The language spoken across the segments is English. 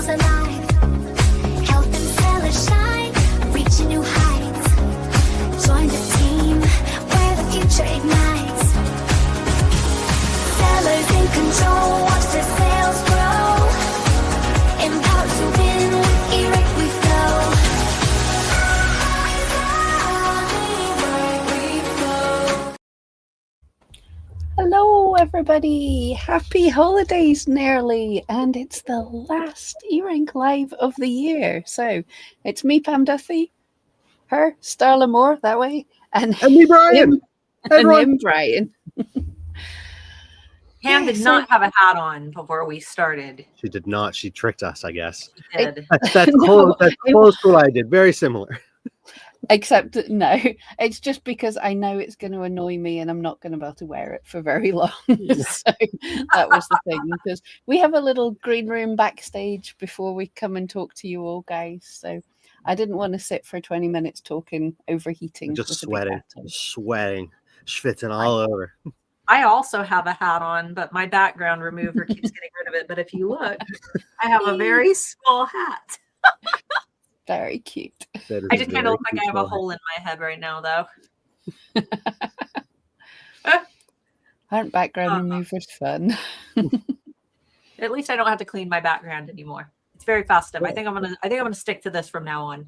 alive. Helping sellers shine, reaching new heights. Join the team where the future ignites. Sellers in control, watch their sales grow. Empowered to win with eRank we flow. Hello, everybody. Happy holidays nearly. And it's the last eRank Live of the year. So it's me, Pam Duffy, her, Starla Moore, that way, and me, Bryan. him, Bryan. Pam did not have a hat on before we started. She did not. She tricked us, I guess. She did. That's No, close to what I did. Very similar. Except, no, it's just because I know it's going to annoy me and I'm not going to be able to wear it for very long. So that was the thing, because we have a little green room backstage before we come and talk to you all, guys. So I didn't want to sit for 20 minutes talking, overheating. Just with a big sweating, hat on. schwitzing all over. I also have a hat on, but my background remover keeps getting rid of it. But if you look, I have a very small hat. Very cute. I just kind of look like I have a hole in my head right now, though. Aren't background removers fun? At least I don't have to clean my background anymore. It's very festive. I think I'm gonna stick to this from now on.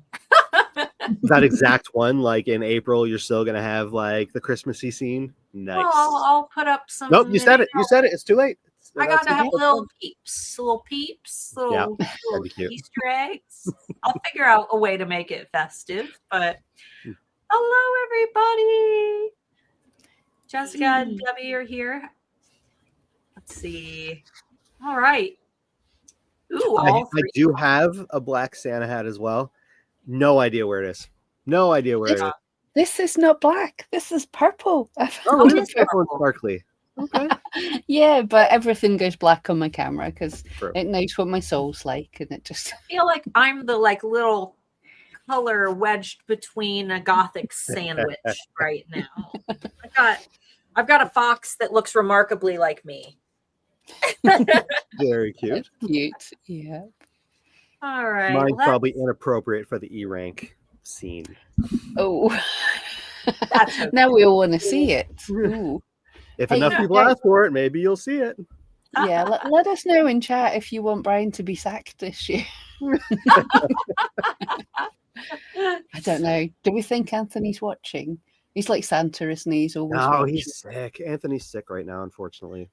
That exact one, like in April, you're still gonna have like the Christmassy scene. Nice. Well, I'll put up some. Nope, you said it. You said it. It's too late. I got to have little peeps, little little Easter eggs. I'll figure out a way to make it festive. But hello, everybody. Jessica and Debbie are here. Let's see. All right. Ooh, I do have a black Santa hat as well. No idea where it is. No idea where it is. This is not black. This is purple. Oh, it is purple and sparkly. Okay. Yeah, but everything goes black on my camera because it knows what my soul's like, and it just. I feel like I'm the little color wedged between a gothic sandwich right now. I've got a fox that looks remarkably like me. Very cute. Cute, yeah. All right. Mine's probably inappropriate for the eRank scene. Oh, that's okay. Now we all want to see it. Ooh. If enough people ask for it, maybe you'll see it. Yeah, let us know in chat if you want Bryan to be sacked this year. I don't know. Do we think Anthony's watching? He's like Santa, isn't he? He's always watching. He's sick. Anthony's sick right now, unfortunately.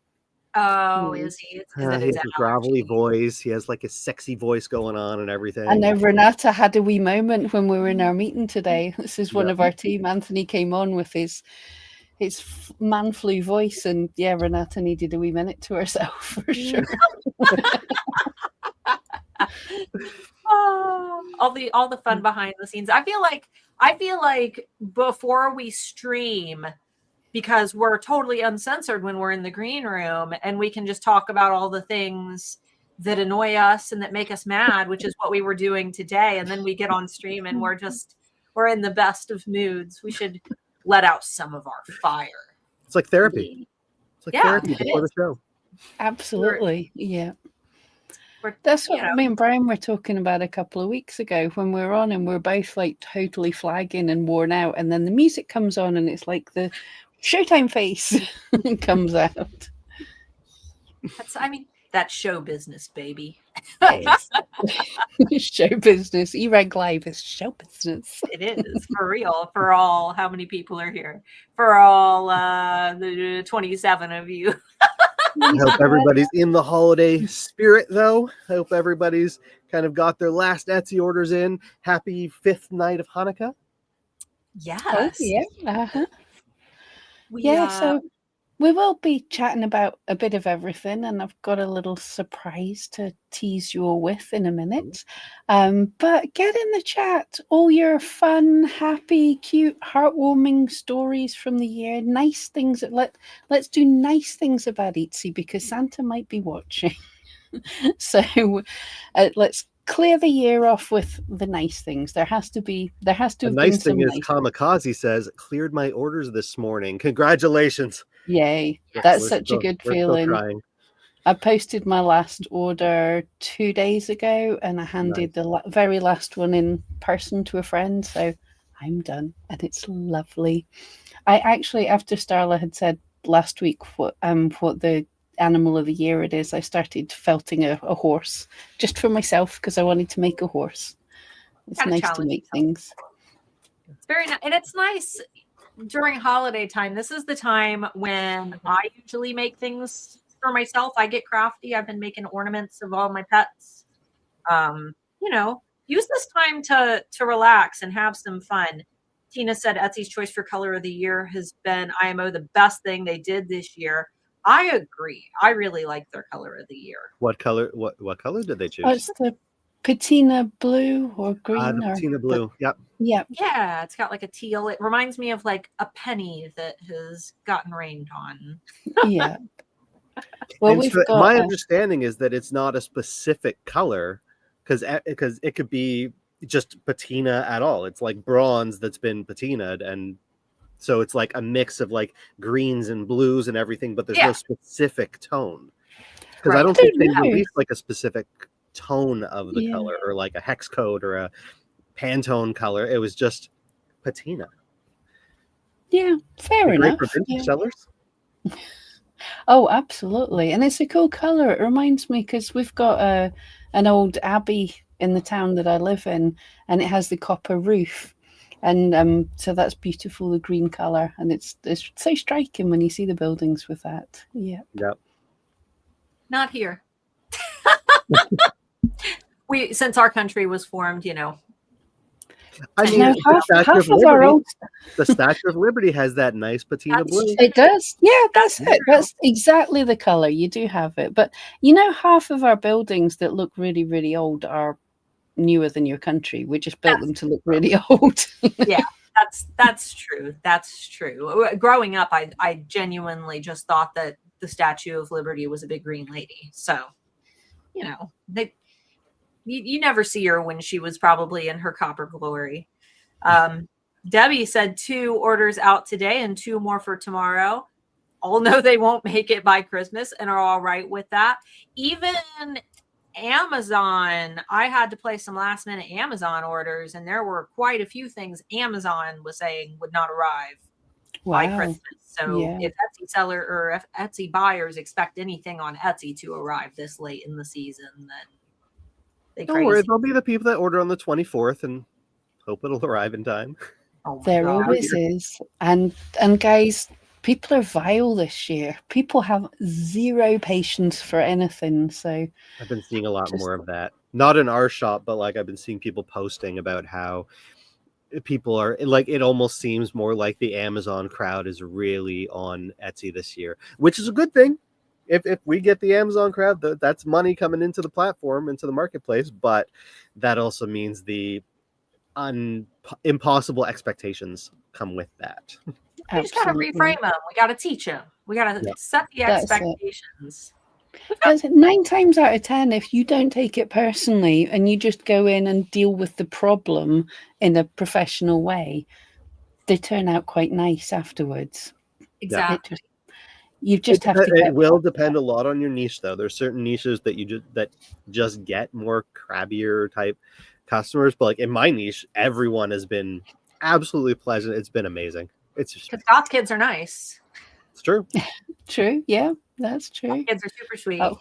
Oh, is he? He has a gravelly voice. He has like a sexy voice going on and everything. I know Renata had a wee moment when we were in our meeting today. This is one of our team. Anthony came on with his man flu voice, and Renata needed a wee minute to herself for sure. All the fun behind the scenes. I feel like before we stream, because we're totally uncensored when we're in the green room, and we can just talk about all the things that annoy us and that make us mad, which is what we were doing today. And then we get on stream and we're in the best of moods. We should let out some of our fire. It's like therapy. It's like therapy before the show. Absolutely. Yeah. That's what me and Bryan were talking about a couple of weeks ago when we were on, and we're both like totally flagging and worn out. And then the music comes on and it's like the Showtime face comes out. That's show business, baby. Show business. eRank Live is show business. It is, for real. For all, how many people are here? For all the 27 of you. I hope everybody's in the holiday spirit, though. I hope everybody's kind of got their last Etsy orders in. Happy 5th night of Hanukkah. Yes. Oh, yeah. Uh-huh. So we will be chatting about a bit of everything, and I've got a little surprise to tease you all with in a minute. But get in the chat all your fun, happy, cute, heartwarming stories from the year. Nice things. Let's do nice things about Etsy because Santa might be watching. So let's clear the year off with the nice things. There has to be. The nice thing is, Kamikaze says, cleared my orders this morning. Congratulations. Yay. That's such a good feeling. I posted my last order 2 days ago, and I handed the very last one in person to a friend. So I'm done, and it's lovely. I actually, after Starla had said last week what the animal of the year it is, I started felting a horse just for myself because I wanted to make a horse. It's Gotta nice to challenge make yourself. things. It's very nice, and it's nice during holiday time. This is the time when I usually make things for myself. I get crafty. I've been making ornaments of all my pets. You know, use this time to relax and have some fun. Tina said Etsy's choice for color of the year has been IMO the best thing they did this year. I agree. I really like their color of the year. What color? What color did they choose? Oh, it's the patina blue or green, The or patina blue. Yep. yeah. Yeah, it's got like a teal. It reminds me of like a penny that has gotten rained on. Yeah. Well, And we've so got my understanding is that it's not a specific color because it could be just patina at all. It's like bronze that's been patinaed, and so it's like a mix of like greens and blues and everything, but there's no specific tone. Because I don't think they released like a specific tone of the color or like a hex code or a Pantone color. It was just patina. Yeah, fair enough. Great for vintage sellers. Oh, absolutely. And it's a cool color. It reminds me because we've got an old abbey in the town that I live in, and it has the copper roof. And so that's beautiful, the green color. And it's so striking when you see the buildings with that. Yeah. Yep. Not here. Since our country was formed, you know. I mean, Now, half of our old the Statue of Liberty has that nice patina blue. It does. Yeah, that's it. That's exactly the color. You do have it. But you know, half of our buildings that look really, really old are newer than your country. We just built them to look really old. Yeah, that's true. That's true. Growing up, I genuinely just thought that the Statue of Liberty was a big green lady. So, you know, you never see her when she was probably in her copper glory. Debbie said 2 orders out today and 2 more for tomorrow. All know they won't make it by Christmas and are all right with that. Even Amazon, I had to place some last minute Amazon orders, and there were quite a few things Amazon was saying would not arrive by Christmas. So if Etsy seller or if Etsy buyers expect anything on Etsy to arrive this late in the season, then don't worry, there'll be the people that order on the 24th and hope it'll arrive in time. Oh there always is. And guys, people are vile this year. People have zero patience for anything. So I've been seeing a lot more of that. Not in our shop, but like I've been seeing people posting about how people are like, it almost seems more like the Amazon crowd is really on Etsy this year, which is a good thing. If we get the Amazon crowd, that's money coming into the platform, into the marketplace, but that also means the impossible expectations come with that. We just got to reframe them. We got to teach them. We got to set the expectations. That's 9 times out of 10, if you don't take it personally and you just go in and deal with the problem in a professional way, they turn out quite nice afterwards. Exactly. You just have to. It will depend a lot on your niche, though. There's certain niches that just get more crabbier type customers, but like in my niche, everyone has been absolutely pleasant. It's been amazing. It's because goth kids are nice. It's true. True. Yeah, that's true. Goth kids are super sweet. Oh.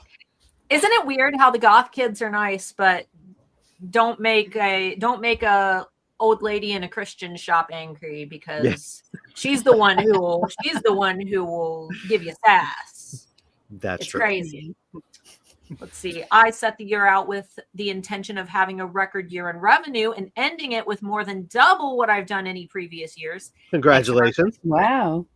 Isn't it weird how the goth kids are nice, but don't make a old lady in a Christian shop angry because she's the one who will give you sass. That's it's true. Crazy. Let's see. I set the year out with the intention of having a record year in revenue and ending it with more than double what I've done any previous years. Congratulations. Wow.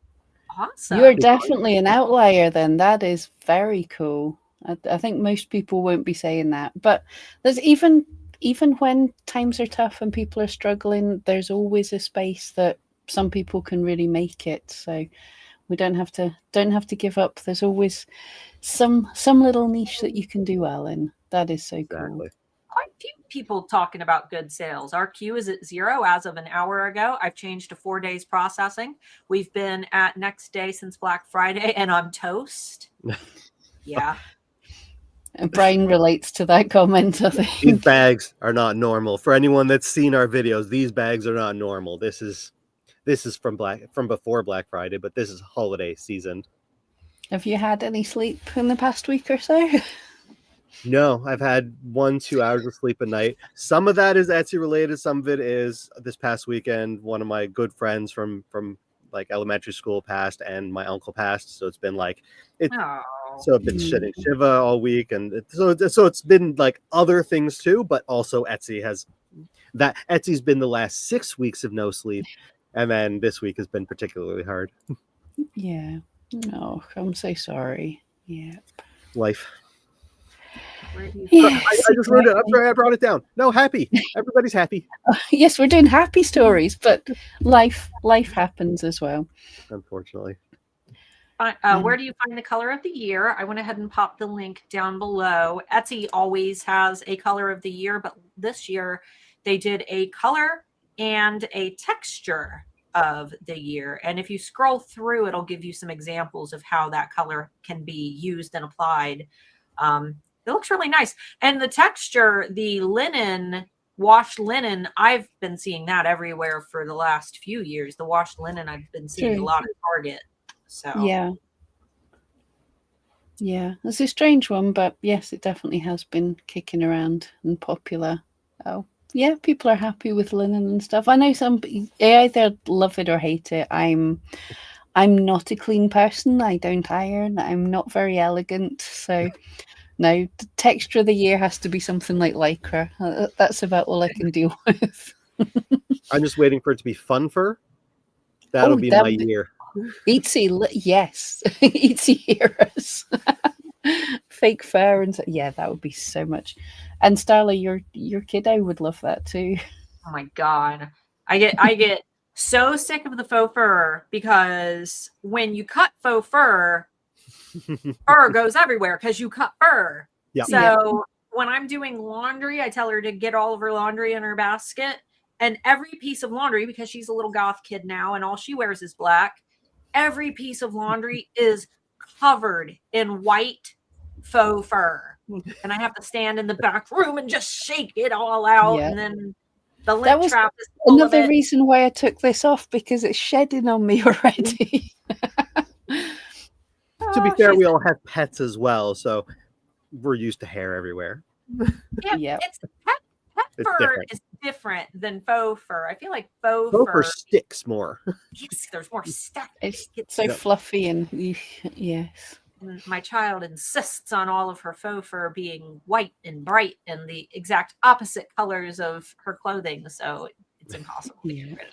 Awesome. You're definitely an outlier then. That is very cool. I think most people won't be saying that. But there's even when times are tough and people are struggling, there's always a space that some people can really make it. So we don't have to give up. There's always some little niche that you can do well in. That is so cool. Quite a few people talking about good sales. Our queue is at 0 as of an hour ago. I've changed to 4 days processing. We've been at next day since Black Friday, and I'm toast. Yeah. And Bryan relates to that comment, I These think. bags are not normal. For anyone that's seen our videos, these bags are not normal. This is from before Black Friday, but this is holiday season. Have you had any sleep in the past week or so? No, I've had 1-2 hours of sleep a night. Some of that is Etsy related. Some of it is this past weekend. One of my good friends from like elementary school passed, and my uncle passed. So it's been like Oh. So I've been shitting Shiva all week, and so it's been like other things too. But also Etsy's been the last 6 weeks of no sleep, and then this week has been particularly hard. Yeah. No, I'm so sorry. Yeah. Life. Yes, I just wrote it. I'm sorry, I brought it down. No, happy. Everybody's happy. Yes, we're doing happy stories, but life happens as well. Unfortunately. Where do you find the color of the year? I went ahead and popped the link down below. Etsy always has a color of the year, but this year they did a color and a texture of the year. And if you scroll through, it'll give you some examples of how that color can be used and applied. It looks really nice. And the texture, the linen, washed linen, I've been seeing that everywhere for the last few years. The washed linen, I've been seeing a lot at Target. So yeah, it's a strange one, but yes, it definitely has been kicking around and popular. Oh, yeah, people are happy with linen and stuff. I know some either love it or hate it. I'm not a clean person. I don't iron. I'm not very elegant. So no, the texture of the year has to be something like Lycra. That's about all I can deal with. I'm just waiting for it to be fun fur. That'll be my year. Etsy, yes. Etsy heroes. Fake fur and yeah, that would be so much. And Starla, your kiddo would love that too. Oh my God. I get so sick of the faux fur, because when you cut faux fur, fur goes everywhere because you cut fur. Yep. So when I'm doing laundry, I tell her to get all of her laundry in her basket, and every piece of laundry, because she's a little goth kid now and all she wears is black, every piece of laundry is covered in white faux fur. And I have to stand in the back room and just shake it all out. Yeah. And then the lint trap is full another of it. reason why I took this off, because it's shedding on me already. To be fair, we all have pets as well, so we're used to hair everywhere. Yeah. It's pet fur is different than faux fur. I feel like faux fur sticks more. Yes, there's more stuff. It's so fluffy and yes. My child insists on all of her faux fur being white and bright and the exact opposite colors of her clothing, so it's impossible to get rid of.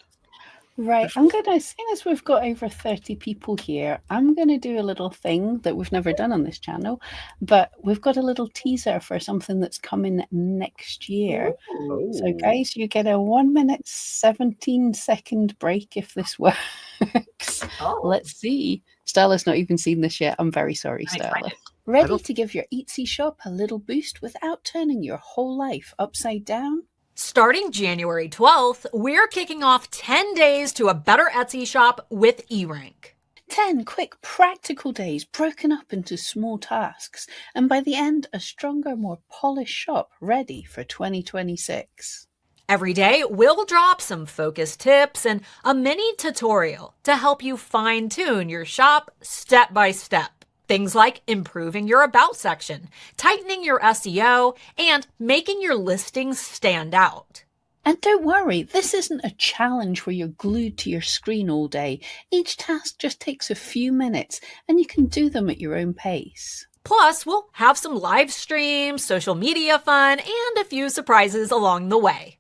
Right, I'm gonna, seeing as we've got over 30 people here, I'm gonna do a little thing that we've never done on this channel, but we've got a little teaser for something that's coming next year. Oh. So guys, you get a 1 minute 17-second break if this works. Let's see. Starla's not even seen this yet. I'm very sorry, Starla. Ready to give your Etsy shop a little boost without turning your whole life upside down? Starting January 12th, we're kicking off 10 days to a better Etsy shop with eRank. 10 quick, practical days broken up into small tasks, and by the end, a stronger, more polished shop ready for 2026. Every day, we'll drop some focus tips and a mini tutorial to help you fine-tune your shop step by step. Things like improving your About section, tightening your SEO, and making your listings stand out. And don't worry, this isn't a challenge where you're glued to your screen all day. Each task just takes a few minutes, and you can do them at your own pace. Plus, we'll have some live streams, social media fun, and a few surprises along the way.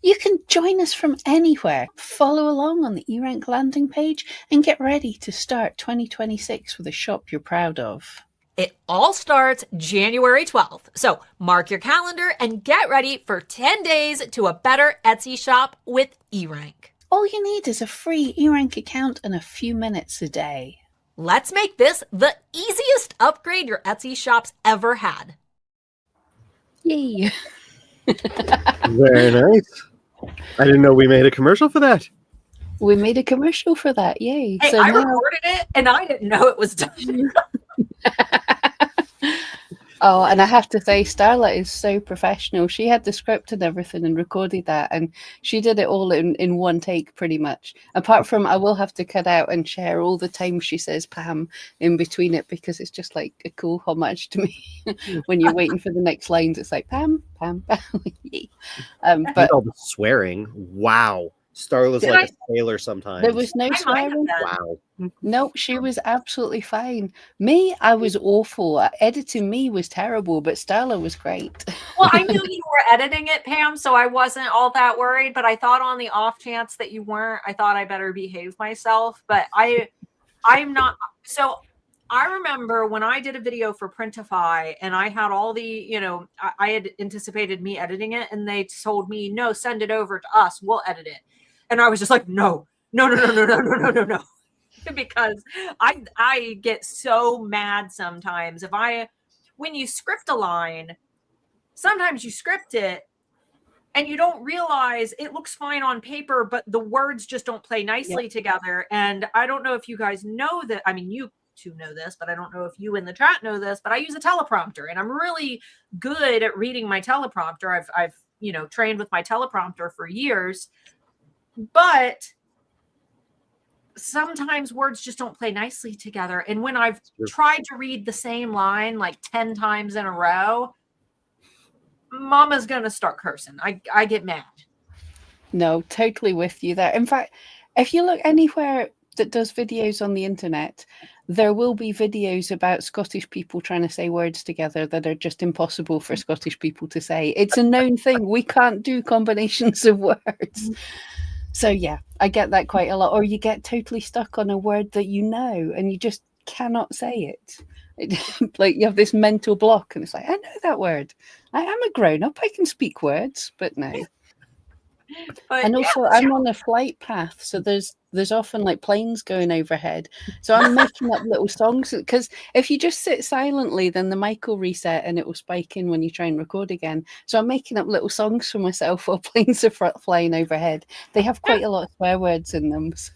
You can join us from anywhere. Follow along on the eRank landing page and get ready to start 2026 with a shop you're proud of. It all starts January 12th, so mark your calendar and get ready for 10 days to a better Etsy shop with eRank. All you need is a free eRank account and a few minutes a day. Let's make this the easiest upgrade your Etsy shop's ever had. Yay! Very nice. I didn't know we made a commercial for that. We made a commercial for that. Yay. Hey, I recorded it and I didn't know it was done. Oh, and I have to say, Starla is so professional. She had the script and everything and recorded that, and she did it all in one take, pretty much. Apart from, I will have to cut out and share all the time she says Pam in between it, because it's just like a cool homage to me. When you're waiting for the next lines, it's like Pam, Pam, Pam. And But all the swearing. Wow. Starla's Did like a sailor sometimes. there was no I might have swearing. been. Wow. No, she was absolutely fine. Me, I was awful. Editing me was terrible, but Starla was great. Well, I knew you were editing it, Pam, so I wasn't all that worried. But I thought on the off chance that you weren't, I thought I better behave myself. But I'm not. So I remember when I did a video for Printify, and I had all the, I had anticipated me editing it, and they told me, no, send it over to us. We'll edit it. And I was just like, no. Because I get so mad sometimes when you script a line, sometimes you script it and you don't realize it looks fine on paper, but the words just don't play nicely together. And I don't know if you guys know that. I mean, you two know this, but I don't know if you in the chat know this, but I use a teleprompter, and I'm really good at reading my teleprompter. I've trained with my teleprompter for years, but sometimes words just don't play nicely together. And when I've tried to read the same line like 10 times in a row, Mama's going to start cursing. I get mad. No, totally with you there. In fact, if you look anywhere that does videos on the internet, there will be videos about Scottish people trying to say words together that are just impossible for Scottish people to say. It's a known thing. We can't do combinations of words. So yeah, I get that quite a lot. Or you get totally stuck on a word that you know and you just cannot say it. Like you have this mental block, and it's like, I know that word. I am a grown-up. I can speak words, but no. But And also, I'm on a flight path, so there's often like planes going overhead. So I'm making up little songs, because if you just sit silently, then the mic will reset and it will spike in when you try and record again. So I'm making up little songs for myself while planes are flying overhead. They have quite a lot of swear words in them. So.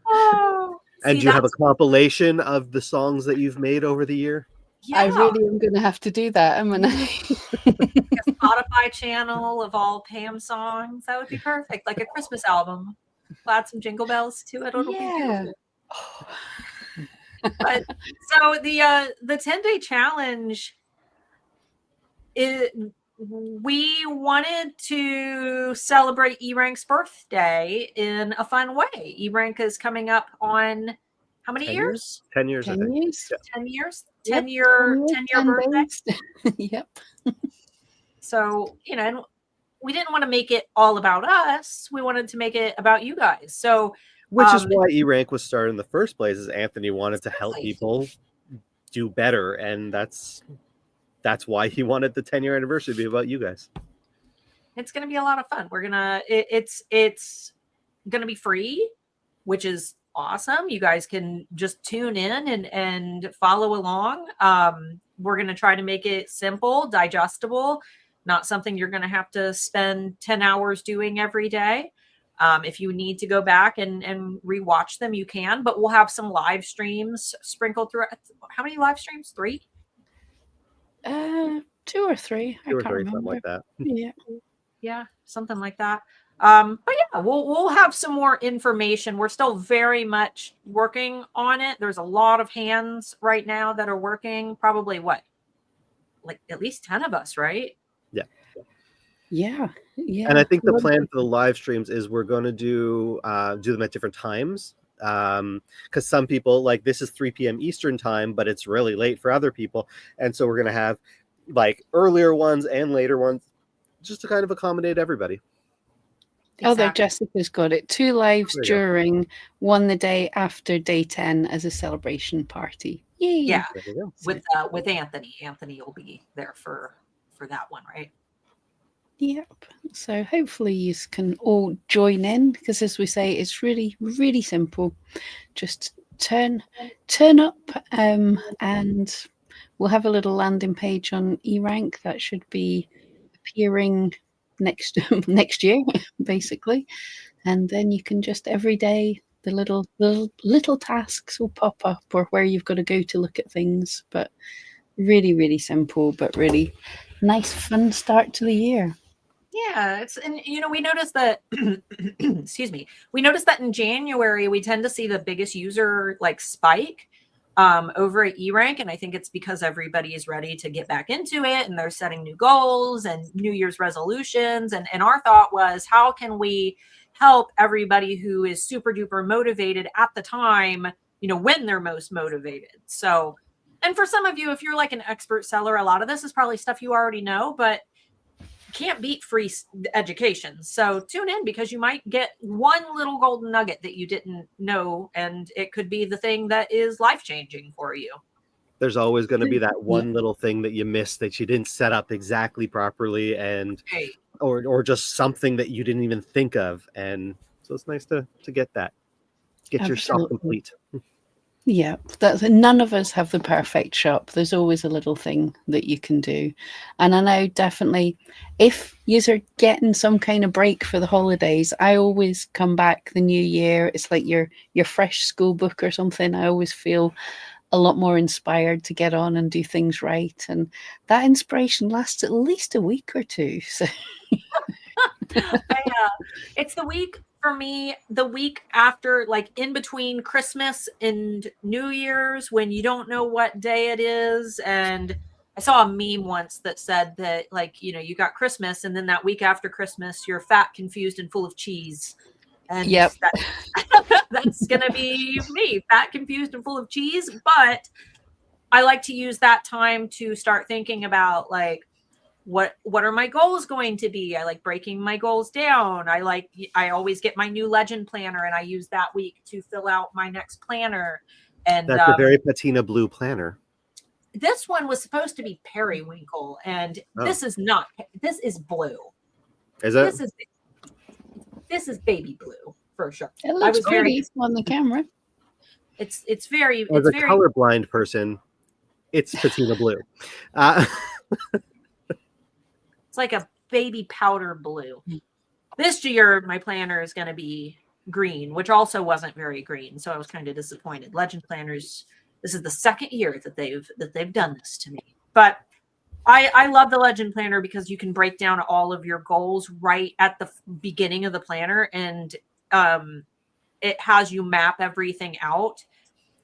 Oh, And do you have a compilation of the songs that you've made over the year? yeah. I really am going to have to do that. I'm gonna a Spotify channel of all Pam songs. That would be perfect, like a Christmas album. We'll add some jingle bells to it. It'll be beautiful. But so the 10-day challenge we wanted to celebrate eRank's birthday in a fun way. eRank is coming up on how many years? 10 years. 10 years. Yeah. 10 years. Yep. 10-year birthday. Yep. So, and we didn't want to make it all about us. We wanted to make it about you guys. So, which is why eRank was started in the first place, is Anthony wanted to help people do better. And that's why he wanted the 10-year anniversary to be about you guys. It's going to be a lot of fun. We're going to, it's going to be free, which is awesome. You guys can just tune in and follow along. We're going to try to make it simple, digestible, not something you're going to have to spend 10 hours doing every day. If you need to go back and rewatch them, you can, but we'll have some live streams sprinkled through. How many live streams? 3? 2 or 3. I can't remember. Something like that. Yeah, something like that. But yeah, we'll have some more information. We're still very much working on it. There's a lot of hands right now that are working. Probably like at least 10 of us, right? Yeah. And I think the plan for the live streams is we're going to do them at different times. Because some people, like, this is 3 p.m. Eastern time, but it's really late for other people. And so we're going to have like earlier ones and later ones just to kind of accommodate everybody. Although Jessica's got it. 2 lives during, 1 the day after day 10 as a celebration party. Yay. Yeah. With Anthony. Anthony will be there for that one, right? Yep. So hopefully you can all join in, because as we say, it's really, really simple. Just turn up, and we'll have a little landing page on eRank that should be appearing next year, basically. And then you can just every day, the little tasks will pop up, or where you've got to go to look at things. But Really, really simple, but really nice, fun start to the year. Yeah, and we noticed that excuse me, we noticed that in January we tend to see the biggest user like spike over at eRank, and I think it's because everybody is ready to get back into it and they're setting new goals and New Year's resolutions, and our thought was, how can we help everybody who is super duper motivated at the time, when they're most motivated. So, and for some of you, if you're like an expert seller, a lot of this is probably stuff you already know, but can't beat free education. So tune in, because you might get one little golden nugget that you didn't know, and it could be the thing that is life-changing for you. There's always going to be that one little thing that you missed that you didn't set up exactly properly, and or just something that you didn't even think of. And so it's nice to get that. Get your shop complete. Yeah, none of us have the perfect shop. There's always a little thing that you can do. And I know definitely if you're getting some kind of break for the holidays, I always come back the new year. It's like your fresh school book or something. I always feel a lot more inspired to get on and do things right. And that inspiration lasts at least a week or two. So it's the week for me, the week after, like in between Christmas and New Year's, when you don't know what day it is. And I saw a meme once that said that, like, you got Christmas, and then that week after Christmas, you're fat, confused, and full of cheese. And that's going to be me, fat, confused, and full of cheese. But I like to use that time to start thinking about, like, what are my goals going to be? I like breaking my goals down. I always get my new legend planner, and I use that week to fill out my next planner. And that's a very patina blue planner. This one was supposed to be periwinkle, and this is not. This is blue. Is it? This is baby blue for sure. It looks pretty on the camera. It's very. As a colorblind person, it's patina blue. It's like a baby powder blue. This year, my planner is going to be green, which also wasn't very green, so I was kind of disappointed. Legend planners, this is the second year that they've done this to me. But I love the legend planner because you can break down all of your goals right at the beginning of the planner, and it has you map everything out.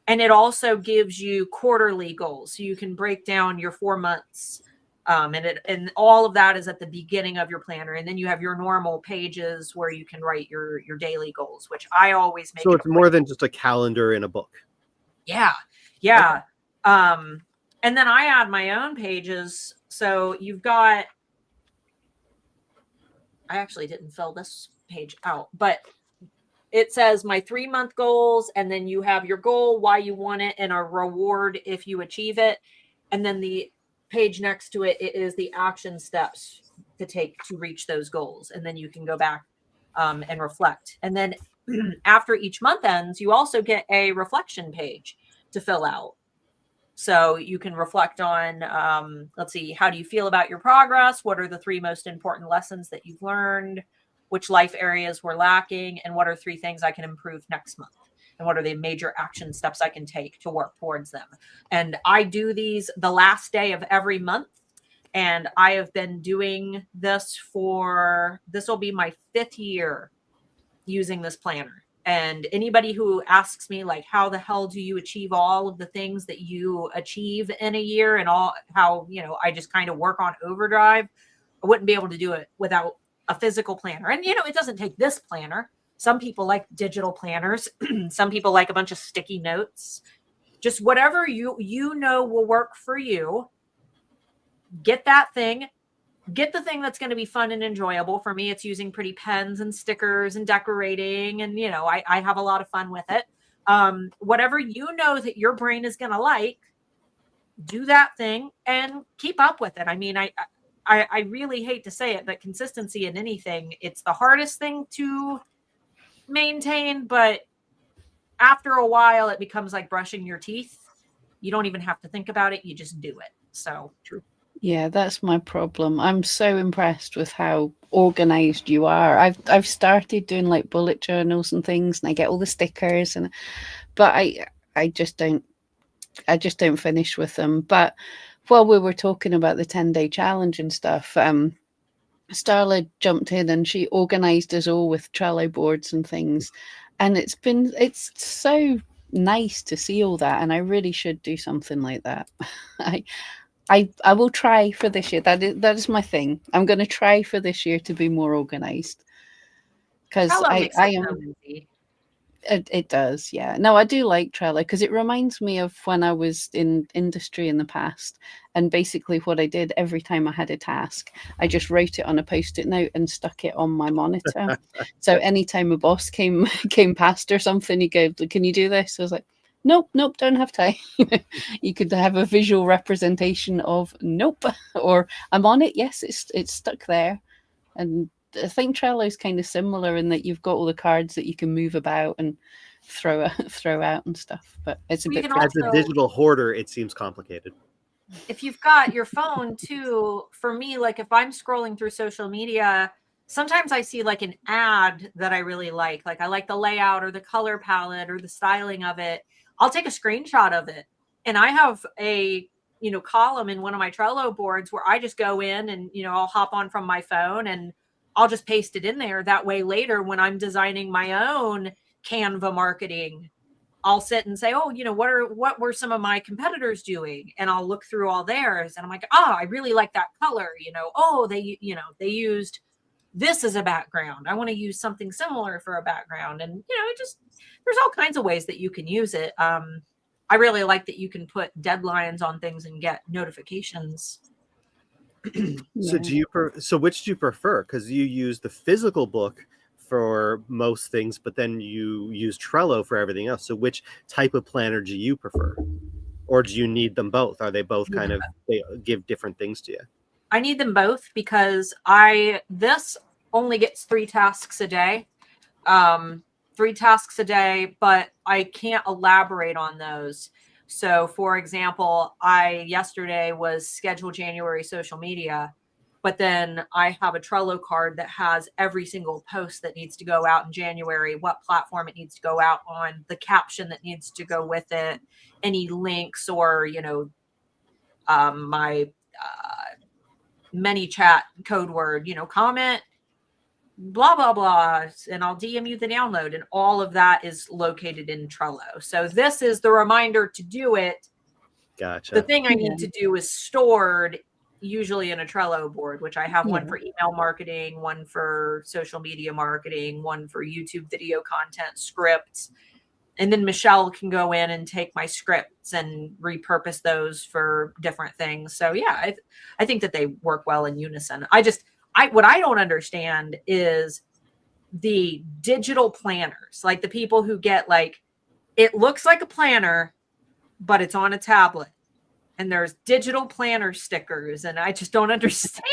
And it also gives you quarterly goals, so you can break down your 4 months. And all of that is at the beginning of your planner, and then you have your normal pages where you can write your daily goals, which I always make. So it's more than just a calendar in a book. Yeah. Okay. And then I add my own pages. So you've got. I actually didn't fill this page out, but it says my 3-month goals, and then you have your goal, why you want it, and a reward if you achieve it, and then the page next to it is the action steps to take to reach those goals. And then you can go back and reflect. And then after each month ends, you also get a reflection page to fill out. So you can reflect on, let's see, how do you feel about your progress? What are the 3 most important lessons that you've learned? Which life areas were lacking? And what are 3 things I can improve next month? And what are the major action steps I can take to work towards them? And I do these the last day of every month. And I have been doing this this will be my 5th year using this planner. And anybody who asks me, like, how the hell do you achieve all of the things that you achieve in a year, and how, I just kind of work on overdrive, I wouldn't be able to do it without a physical planner. And, it doesn't take this planner. Some people like digital planners. Some people like a bunch of sticky notes. Just whatever you will work for you. Get that thing. Get the thing that's going to be fun and enjoyable. For me, it's using pretty pens and stickers and decorating. And, I have a lot of fun with it. Whatever that your brain is going to like, do that thing and keep up with it. I mean, I really hate to say it, but consistency in anything, it's the hardest thing to maintain, but after a while it becomes like brushing your teeth. You don't even have to think about it, you just do it. So true. Yeah, that's my problem. I'm so impressed with how organized you are. I've started doing like bullet journals and things, and I get all the stickers, but I just don't finish with them. But while we were talking about the 10-day challenge and stuff, Starla jumped in and she organized us all with Trello boards and things. And it's so nice to see all that. And I really should do something like that. I will try for this year. That is my thing. I'm going to try for this year to be more organized. Because Trello makes I it am. so easy. It does, yeah. No, I do like Trello because it reminds me of when I was in industry in the past. And basically what I did every time I had a task, I just wrote it on a Post-it note and stuck it on my monitor. So anytime a boss came past or something, he'd go, "Can you do this?" I was like, nope, don't have time. You could have a visual representation of nope, or I'm on it. Yes, it's stuck there. And I think Trello is kind of similar in that you've got all the cards that you can move about and throw out and stuff. But it's a Well, you bit can As a also, digital hoarder, it seems complicated. if you've got your phone too, for me, like if I'm scrolling through social media, sometimes I see like an ad that I really like I like the layout or the color palette or the styling of it. I'll take a screenshot of it. And I have a, column in one of my Trello boards where I just go in and, I'll hop on from my phone and I'll just paste it in there. That way later when I'm designing my own Canva marketing, I'll sit and say, oh, what were some of my competitors doing? And I'll look through all theirs and I'm like, I really like that color. Oh, they used this as a background. I want to use something similar for a background. And, there's all kinds of ways that you can use it. I really like that you can put deadlines on things and get notifications. So which do you prefer? Because you use the physical book for most things, but then you use Trello for everything else. So which type of planner do you prefer? Or do you need them both? Are they both kind of, they give different things to you? I need them both because this only gets 3 tasks a day. 3 tasks a day, but I can't elaborate on those. So for example, I yesterday was scheduled January social media, but then I have a Trello card that has every single post that needs to go out in January, what platform it needs to go out on, the caption that needs to go with it, any links or, my ManyChat code word, comment, blah, blah, blah, and I'll DM you the download. And all of that is located in Trello. So this is the reminder to do it. Gotcha. The thing I need to do is stored usually in a Trello board, which I have one for email marketing, one for social media marketing, one for YouTube video content scripts. And then Michelle can go in and take my scripts and repurpose those for different things. So yeah, I think that they work well in unison. What I don't understand is the digital planners, like the people who get it looks like a planner, but it's on a tablet. And there's digital planner stickers, and I just don't understand.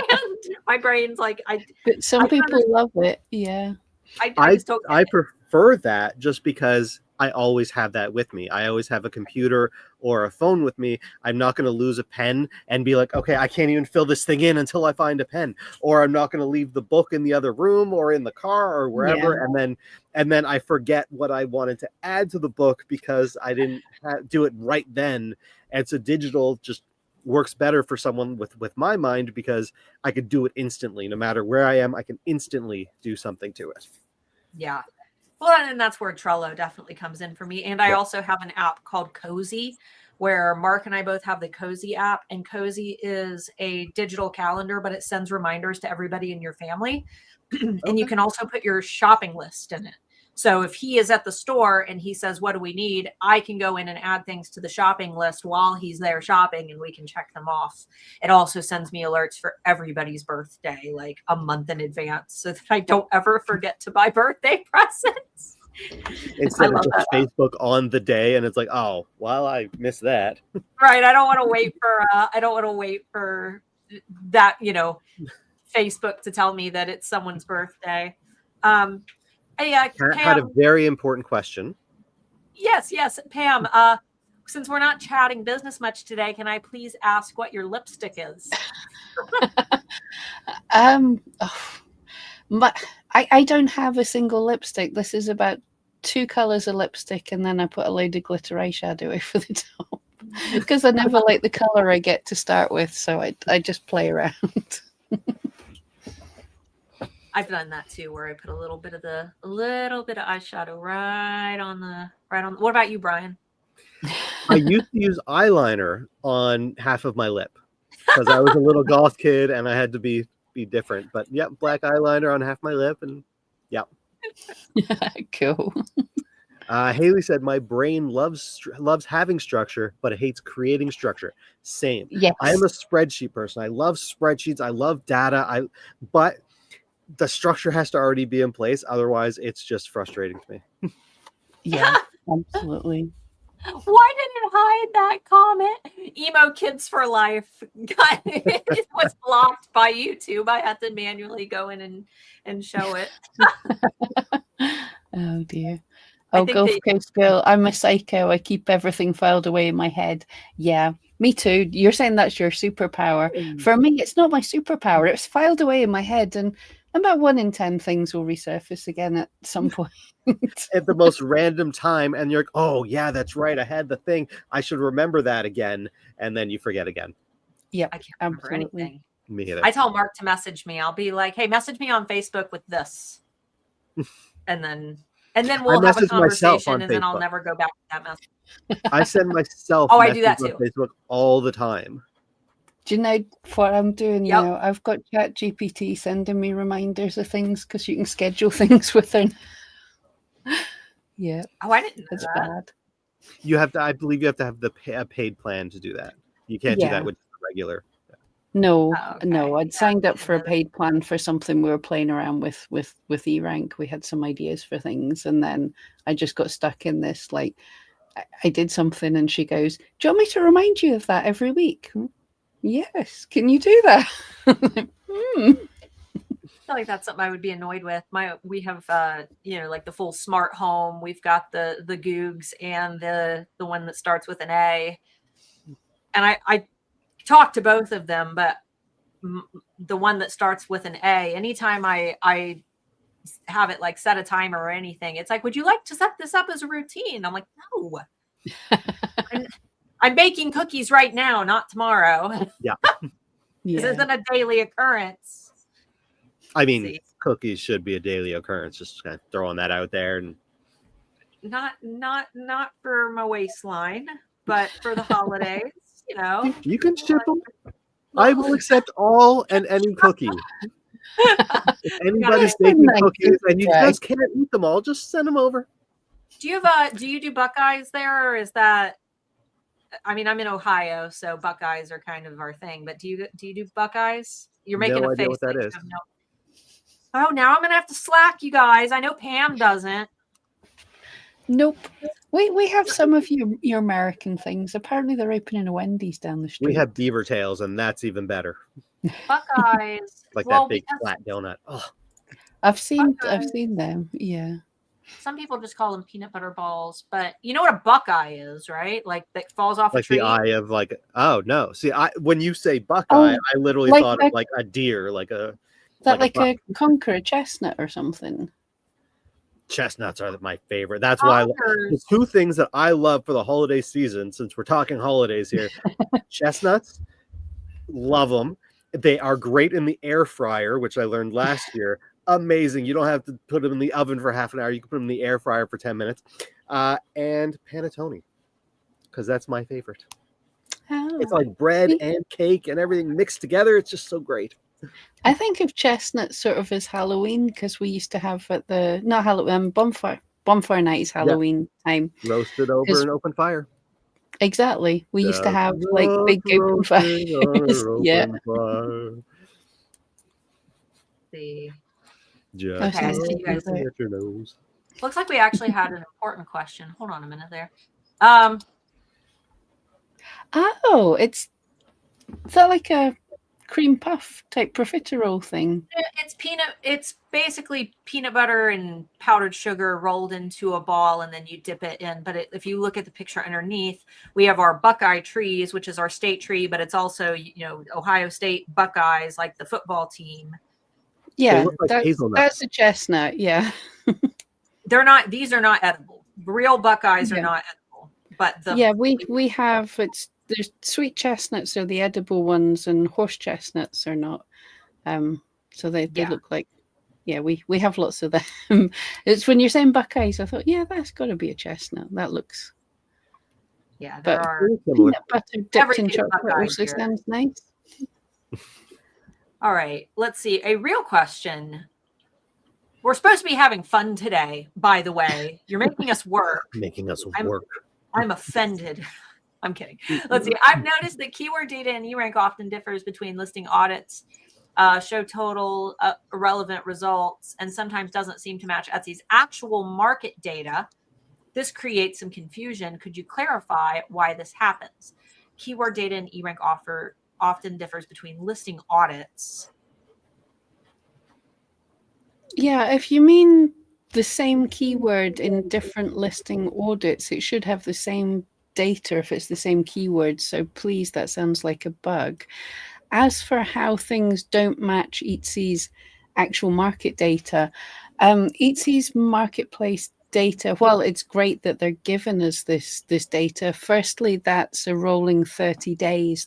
My brain's like, but some people love it. Yeah. I prefer that just because I always have that with me. I always have a computer or a phone with me. I'm not going to lose a pen and be like, okay, I can't even fill this thing in until I find a pen, or I'm not going to leave the book in the other room or in the car or wherever. Yeah. And then I forget what I wanted to add to the book because I didn't do it right then. And so digital just works better for someone with my mind because I could do it instantly. No matter where I am, I can instantly do something to it. Yeah. Well, and that's where Trello definitely comes in for me. And I also have an app called Cozy, where Mark and I both have the Cozy app. And Cozy is a digital calendar, but it sends reminders to everybody in your family. And you can also put your shopping list in it. So if he is at the store and he says, what do we need? I can go in and add things to the shopping list while he's there shopping, and we can check them off. It also sends me alerts for everybody's birthday, like a month in advance, so that I don't ever forget to buy birthday presents. Instead of just Facebook on the day, and it's like, oh, well, I missed that. Right. I don't want to wait for that, Facebook to tell me that it's someone's birthday. Pam had a very important question. Yes, Pam. Since we're not chatting business much today, can I please ask what your lipstick is? I don't have a single lipstick. This is about 2 colors of lipstick, and then I put a load of glitter eyeshadow over the top. because I never like the color I get to start with, so I just play around. I've done that too, where I put a little bit of eyeshadow right on. What about you, Brian? I used to use eyeliner on half of my lip because I was a little goth kid and I had to be different. But yeah, black eyeliner on half my lip, and yeah. Cool. Haley said, "My brain loves having structure, but it hates creating structure." Same. Yes. I am a spreadsheet person. I love spreadsheets. I love data. But the structure has to already be in place. Otherwise, it's just frustrating to me. Yeah, absolutely. Why didn't it hide that comment? Emo Kids for Life it was blocked by YouTube. I had to manually go in and show it. Oh dear. Oh, Gulf Coast Girl, I'm a psycho. I keep everything filed away in my head. Yeah, me too. You're saying that's your superpower. For me, it's not my superpower. It's filed away in my head, and about 1 in 10 things will resurface again at some point. At the most random time, and you're like, oh yeah, that's right, I had the thing, I should remember that again, and then you forget again. Yeah, I can't remember anything. Me either. I tell Mark to message me. I'll be like, hey, message me on Facebook with this. and then we'll have a conversation, and then I'll never go back to that message. I send myself I do that too. on Facebook all the time. Do you know what I'm doing now? I've got ChatGPT sending me reminders of things because you can schedule things with her. Yeah. Oh, I didn't know It's that. bad. You have to. I believe you have to have a paid plan to do that. You can't do that with regular. No, okay. no. I'd signed up for a paid plan for something we were playing around with eRank. We had some ideas for things, and then I just got stuck in this. Like, I did something, and she goes, "Do you want me to remind you of that every week?" Yes. Can you do that? I feel like that's something I would be annoyed with. We have like the full smart home. We've got the Googs and the one that starts with an A. And I talk to both of them, but the one that starts with an A, anytime I have it like set a timer or anything, it's like, would you like to set this up as a routine? I'm like, no. I'm baking cookies right now, not tomorrow. Yeah. This isn't a daily occurrence. I mean, cookies should be a daily occurrence. Just kind of throwing that out there, and not for my waistline, but for the holidays, you can ship them. I will accept all and any cookie. If anybody's baking cookies and you just can't eat them all, just send them over. Do you do Buckeyes there, or is that? I mean, I'm in Ohio, so Buckeyes are kind of our thing. But do you do Buckeyes? You're making a face. What that is. Oh, now I'm gonna have to slack you guys. I know Pam doesn't. Nope. We have some of your American things. Apparently, they're opening a Wendy's down the street. We have beaver tails, and that's even better. Buckeyes, like that big flat donut. Oh, I've seen them. Yeah. Some people just call them peanut butter balls, but you know what a Buckeye is, right? Like that falls off a tree. Like the eye of like. Oh no! See, when you say Buckeye, I literally thought of like a deer, like a. That like a conker, chestnut or something. Chestnuts are my favorite. That's why the two things that I love for the holiday season, since we're talking holidays here, chestnuts, love them. They are great in the air fryer, which I learned last year. Amazing. You don't have to put them in the oven for half an hour. You can put them in the air fryer for 10 minutes. And panettone, because that's my favorite. Oh, it's like bread and cake and everything mixed together. It's just so great. I think of chestnuts sort of as Halloween, because we used to have at the not Halloween bonfire night is Halloween time. Roasted over an open fire. Exactly. We used to have like big open fires. Yeah. See. Okay, so you guys your nose. Looks like we actually had an important question. Hold on a minute there. Is that like a cream puff type profiterole thing? It's basically peanut butter and powdered sugar rolled into a ball, and then you dip it in. But if you look at the picture underneath, we have our Buckeye trees, which is our state tree, but it's also Ohio State Buckeyes, like the football team. Yeah, that's a chestnut. Yeah. They're not. These are not edible. Real Buckeyes are not edible. but yeah, we have there's sweet chestnuts are the edible ones, and horse chestnuts are not. So they look like, yeah, we have lots of them. It's when you're saying buckeyes, I thought, yeah, that's got to be a chestnut. That looks. Yeah, But there are peanut butter dipped in everything chocolate buckeye also here. sounds nice. All right, let's see. A real question. We're supposed to be having fun today, by the way. You're making us work. Making us work. I'm offended. I'm kidding. Let's see. I've noticed that keyword data in eRank often differs between listing audits, show total irrelevant results, and sometimes doesn't seem to match Etsy's actual market data. This creates some confusion. Could you clarify why this happens? Keyword data in eRank often differs between listing audits. Yeah, if you mean the same keyword in different listing audits, it should have the same data if it's the same keyword. So please, that sounds like a bug. As for how things don't match Etsy's actual market data, Etsy's marketplace data, well, it's great that they're giving us this data. Firstly, that's a rolling 30 days.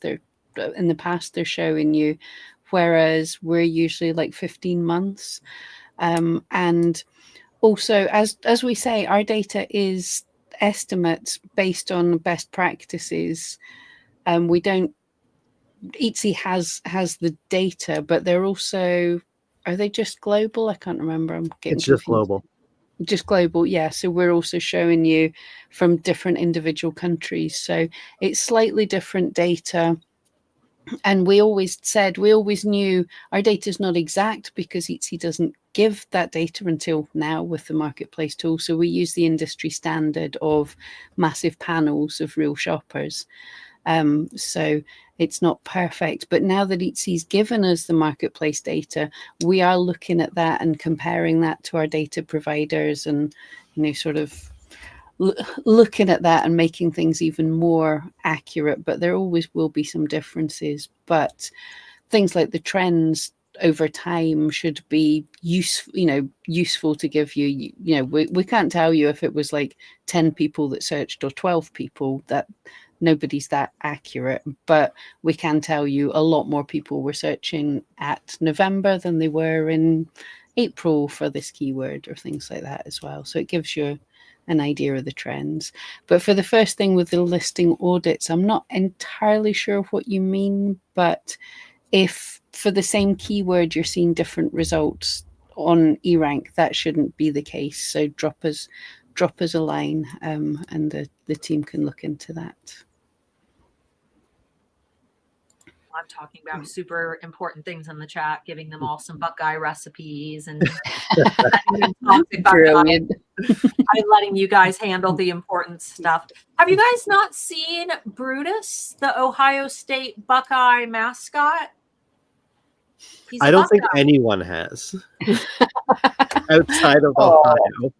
In the past they're showing you, whereas we're usually like 15 months. And also, as we say, our data is estimates based on best practices. We don't. Etsy has the data, but they're also, are they just global? I can't remember. I'm getting It's just confused. global. Just global, yeah. So we're also showing you from different individual countries. So it's slightly different data. And we always knew our data is not exact because Etsy doesn't give that data until now with the marketplace tool. So we use the industry standard of massive panels of real shoppers. So it's not perfect. But now that Etsy's given us the marketplace data, we are looking at that and comparing that to our data providers and, sort of looking at that and making things even more accurate. But there always will be some differences. But things like the trends over time should be useful to give you. We can't tell you if it was like 10 people that searched or 12 people. That nobody's that accurate, but we can tell you a lot more people were searching at November than they were in April for this keyword or things like that as well. So it gives you an idea of the trends. But for the first thing with the listing audits, I'm not entirely sure what you mean, but if for the same keyword you're seeing different results on eRank, that shouldn't be the case. So drop us a line, and the team can look into that. I'm talking about super important things in the chat, giving them all some Buckeye recipes and Brilliant. I'm letting you guys handle the important stuff. Have you guys not seen Brutus, the Ohio State Buckeye mascot? I don't think anyone has outside of Ohio.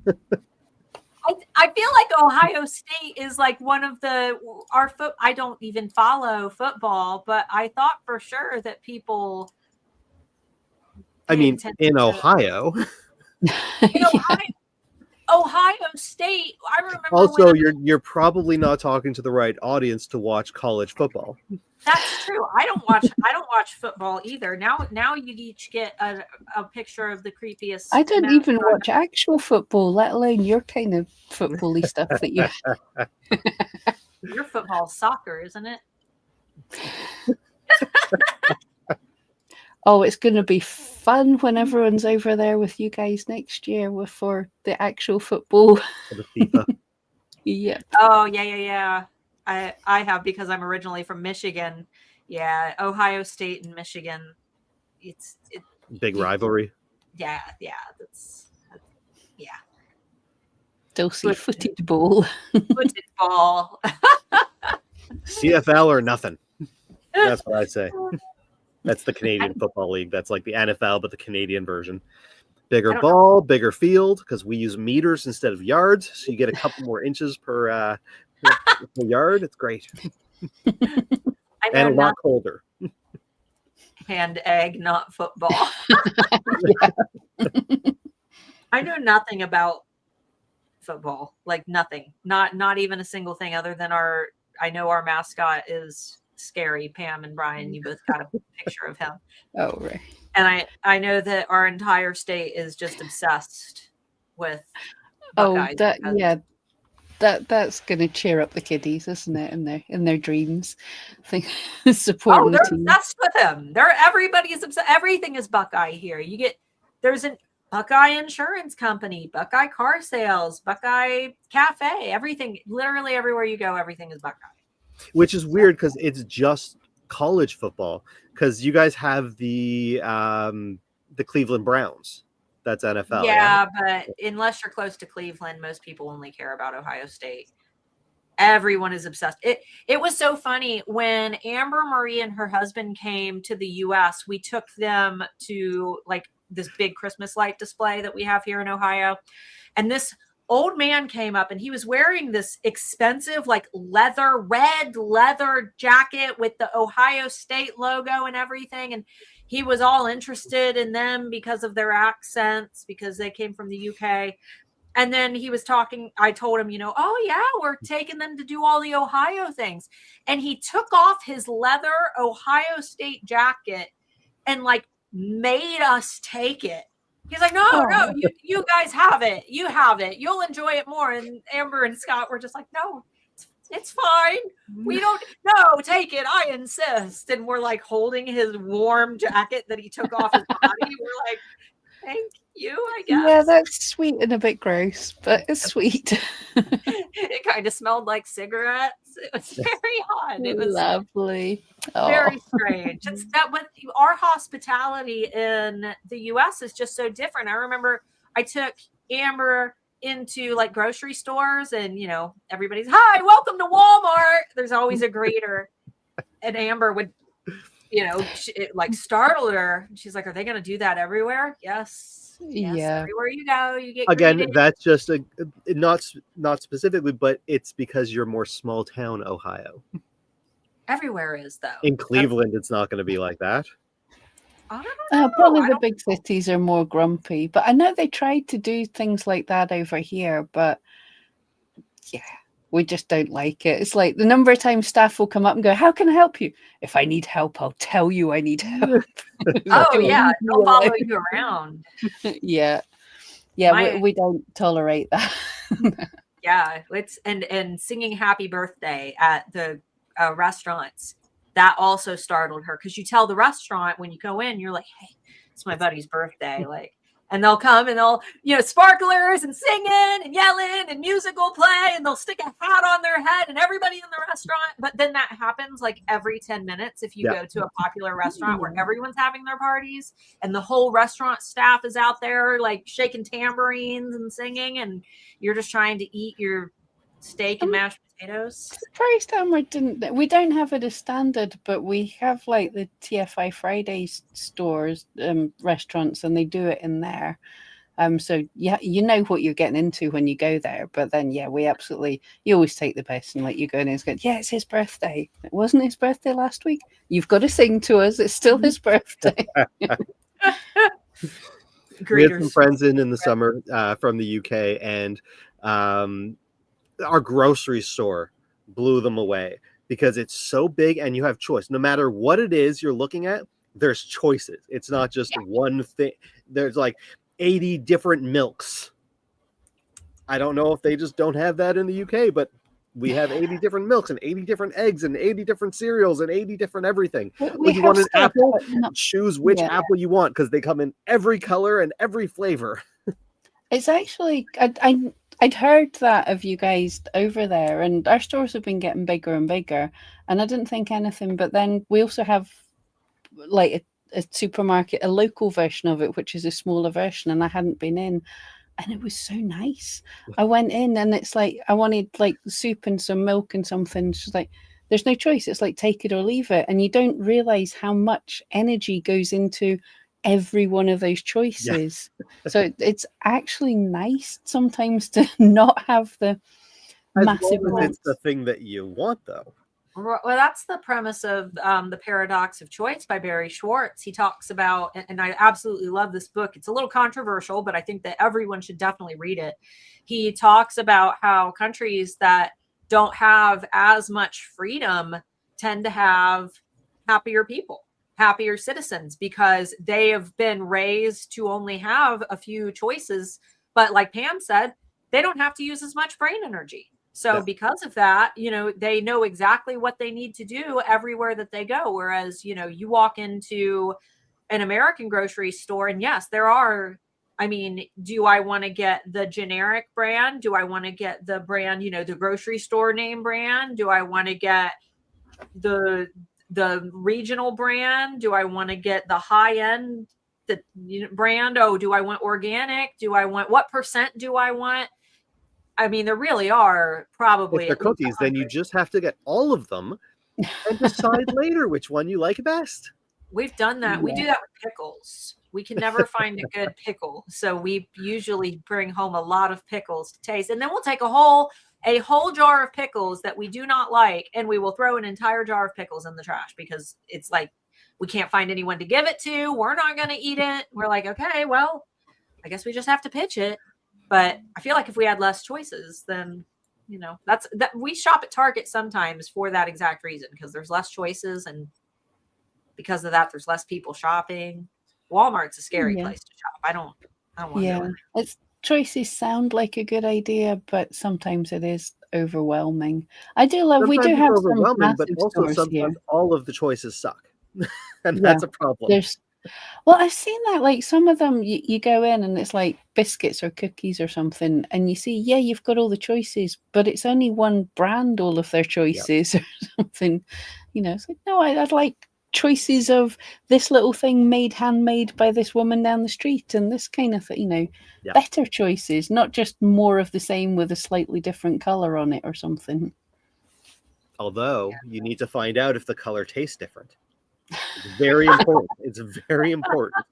I feel like Ohio State is like one of I don't even follow football, but I thought for sure that people. In Ohio. Ohio State. I remember. Also, you're probably not talking to the right audience to watch college football. That's true. I don't watch football either. Now you each get a picture of the creepiest. I don't even watch actual football, let alone your kind of football-y stuff that you. Your football soccer, isn't it? Oh, it's going to be fun when everyone's over there with you guys next year for the actual football. For the FIFA. Yeah. Oh yeah. I have, because I'm originally from Michigan. Yeah, Ohio State and Michigan. It's big rivalry. Yeah. Still see footed ball. Footed ball. CFL or nothing. That's what I say. That's the Canadian Football League. That's like the NFL, but the Canadian version. Bigger ball, bigger field, because we use meters instead of yards. So you get a couple more inches per yard. It's great. And a lot colder. Hand egg, not football. I know nothing about football. Like nothing, not even a single thing other than I know our mascot is scary. Pam and Bryan, you both got a picture of him. Oh, right. And I know that our entire state is just obsessed with Buckeyes. That's gonna cheer up the kiddies, isn't it? In their dreams, Oh, supporting they're the team. obsessed with him. Everybody's obsessed. Everything is Buckeye here. There's an Buckeye insurance company, Buckeye car sales, Buckeye cafe, everything, literally everywhere you go, everything is Buckeye. Which is weird because it's just college football. Because you guys have the Cleveland Browns. That's NFL. Yeah, but unless you're close to Cleveland, most people only care about Ohio State. Everyone is obsessed. It was so funny when Amber Marie and her husband came to the US. We took them to like this big Christmas light display that we have here in Ohio. And this old man came up and he was wearing this expensive like red leather jacket with the Ohio State logo and everything. And he was all interested in them because of their accents, because they came from the UK. And then he was talking, I told him, oh yeah, we're taking them to do all the Ohio things. And he took off his leather Ohio State jacket and like made us take it. He's like, no, you guys have it. You have it. You'll enjoy it more. And Amber and Scott were just like, no, it's fine. We don't, no, take it. I insist. And we're like holding his warm jacket that he took off his body. We're like, thank you, I guess. Yeah, that's sweet and a bit gross, but it's sweet. It kind of smelled like cigarettes. It was very odd. It was lovely. Very strange. It's that with our hospitality in the US is just so different. I remember I took Amber into like grocery stores and everybody's, hi, welcome to Walmart. There's always a greeter. And Amber would it like startled her. She's like, are they going to do that everywhere? Yes. Yeah. Everywhere you go, you get again greeted. That's just not specifically, but it's because you're more small town Ohio. Everywhere is though. In Cleveland, it's not going to be like that. I don't know. Probably the big cities are more grumpy, but I know they tried to do things like that over here, but yeah, we just don't like it. It's like the number of times staff will come up and go, how can I help you? If I need help, I'll tell you I need help. Oh yeah, they'll follow you around. Yeah. We don't tolerate that. Yeah, it's and singing happy birthday at the restaurants, that also startled her, because you tell the restaurant when you go in, you're like, hey, it's my buddy's birthday, like, and they'll come and they'll sparklers and singing and yelling and music will play and they'll stick a hat on their head and everybody in the restaurant. But then that happens like every 10 minutes if you go to a popular restaurant where everyone's having their parties and the whole restaurant staff is out there like shaking tambourines and singing, and you're just trying to eat your steak and mashed potatoes. Surprised we don't have it as standard, but we have like the TFI Fridays stores, restaurants, and they do it in there. So yeah, you know what you're getting into when you go there. But then you always take the piss and you go in and go, yeah, it's his birthday. It wasn't his birthday last week. You've got to sing to us. It's still his birthday. We had some friends in the summer from the UK, and our grocery store blew them away because it's so big and you have choice. No matter what it is you're looking at, there's choices. It's not just one thing. There's like 80 different milks. I don't know if they just don't have that in the UK, but we have 80 different milks and 80 different eggs and 80 different cereals and 80 different everything. If you want an apple, choose which apple you want because they come in every color and every flavor. It's actually, I'd heard that of you guys over there, and our stores have been getting bigger and bigger, and I didn't think anything. But then we also have like a supermarket, a local version of it, which is a smaller version, and I hadn't been in, and it was so nice. I went in and it's like I wanted like soup and some milk and something. She's like, there's no choice. It's like take it or leave it, and you don't realize how much energy goes into every one of those choices. So it's actually nice sometimes to not have the massive it's the thing that you want, though. Well, that's the premise of The Paradox of Choice by Barry Schwartz. He talks about, and I absolutely love this book. It's a little controversial, but I think that everyone should definitely read it. He talks about how countries that don't have as much freedom tend to have happier people, happier citizens, because they have been raised to only have a few choices. But like Pam said, they don't have to use as much brain energy. So because of that, they know exactly what they need to do everywhere that they go. Whereas, you walk into an American grocery store and yes, there are, do I want to get the generic brand? Do I want to get the brand, the grocery store name brand? Do I want to get the regional brand? Do I want to get the high end brand? Oh, do I want organic? What percent do I want? There really are probably. If they're cookies, then you just have to get all of them and decide later which one you like best. We've done that. Yeah. We do that with pickles. We can never find a good pickle. So we usually bring home a lot of pickles to taste. And then we'll take a whole jar of pickles that we do not like, and we will throw an entire jar of pickles in the trash because it's like we can't find anyone to give it to. We're not going to eat it. We're like, okay, well, I guess we just have to pitch it. But I feel like if we had less choices, then, that we shop at Target sometimes for that exact reason, because there's less choices. And because of that, there's less people shopping. Walmart's a scary place to shop. I don't want to do it. Choices sound like a good idea, but sometimes it is overwhelming. I do love, we do have some but also sometimes all of the choices suck. And that's a problem. Well, I've seen that, like some of them you go in and it's like biscuits or cookies or something, and you see, you've got all the choices, but it's only one brand, all of their choices or something. It's like, no, I'd like choices of this little thing handmade by this woman down the street and this kind of thing, better choices, not just more of the same with a slightly different color on it or something. Although you need to find out if the color tastes different. It's very important. It's very important.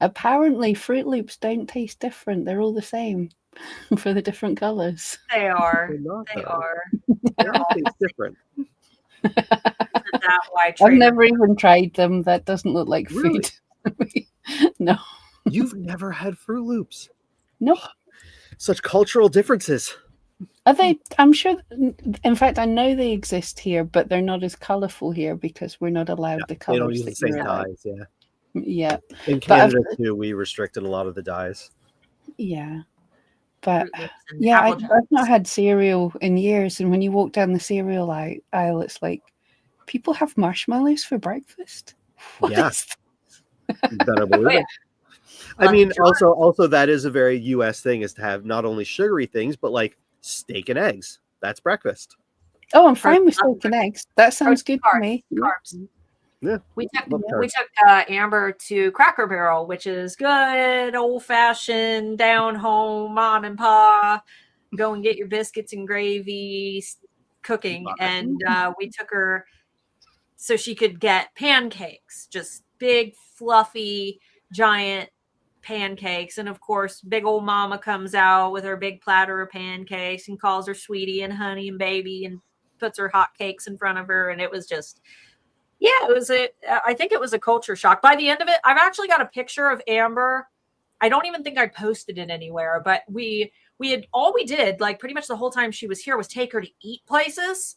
Apparently, Fruit Loops don't taste different. They're all the same for the different colors. They are. They all taste different. I've never even tried them. That doesn't look like food. Really? No. You've never had Fruit Loops? No. Such cultural differences. Are they? I'm sure. In fact, I know they exist here, but they're not as colorful here because we're not allowed the colors. They don't use the same dyes. Yeah. In Canada too, we restricted a lot of the dyes. Yeah, but I've not had cereal in years, and when you walk down the cereal aisle, it's like people have marshmallows for breakfast. What is You better believe it. Also that is a very U.S. thing, is to have not only sugary things, but like steak and eggs. That's breakfast. Oh, I'm fine with steak and eggs. That sounds good to me. Carbs. Yeah. We took Amber to Cracker Barrel, which is good old fashioned down home mom and pa. Go and get your biscuits and gravy cooking, and we took her so she could get pancakes, just big fluffy giant pancakes. And of course, big old mama comes out with her big platter of pancakes and calls her sweetie and honey and baby and puts her hot cakes in front of her. And it was just, I think it was a culture shock. By the end of it, I've actually got a picture of Amber. I don't even think I posted it anywhere, but we did like pretty much the whole time she was here was take her to eat places.